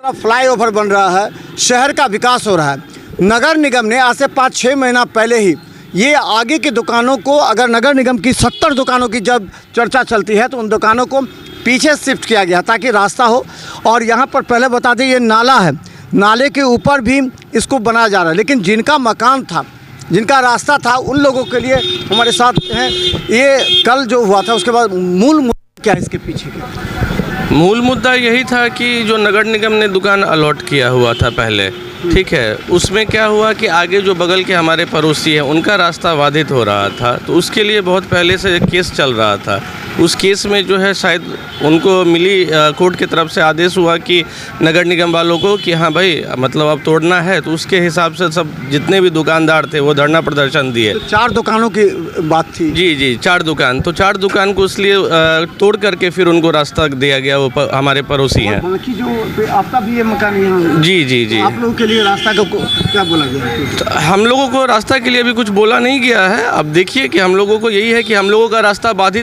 Flyover बन रहा है, शहर का विकास हो रहा है। नगर निगम ने आज से 5-6 महीना पहले ही ये आगे की दुकानों को, अगर नगर निगम की 70 दुकानों की जब चर्चा चलती है तो उन दुकानों को पीछे शिफ्ट किया गया ताकि रास्ता हो। और यहाँ पर पहले बता दें, ये नाला है, नाले के ऊपर भी इसको बनाया जा रहा है, लेकिन जिनका मकान था, जिनका रास्ता था, उन लोगों के लिए हमारे साथ हैं। ये कल जो हुआ था उसके बाद मूल मुद्दा क्या है इसके पीछे का? मूल मुद्दा यही था कि जो नगर निगम ने दुकान अलॉट किया हुआ था पहले, ठीक है, उसमें क्या हुआ कि आगे जो बगल के हमारे पड़ोसी हैं उनका रास्ता बाधित हो रहा था, तो उसके लिए बहुत पहले से केस चल रहा था। उस केस में जो है शायद उनको मिली, कोर्ट की तरफ से आदेश हुआ कि नगर निगम वालों को कि हाँ भाई मतलब अब तोड़ना है, तो उसके हिसाब से सब जितने भी दुकानदार थे वो धरना प्रदर्शन दिए। तो 4 दुकानों की बात थी। जी 4 दुकान, तो 4 दुकान को इसलिए तोड़ करके फिर उनको रास्ता दिया गया। वो हमारे पड़ोसी हैं। बाकी जो आपका भी ये मकान यहाँ जी आप लोगों के लिए रास्ता को क्या बोला गया? तो हम लोगों को रास्ता के लिए अभी कुछ बोला नहीं गया है। अब देखिए कि हम लोगों को यही है कि हम लोगों का रास्ता बाधित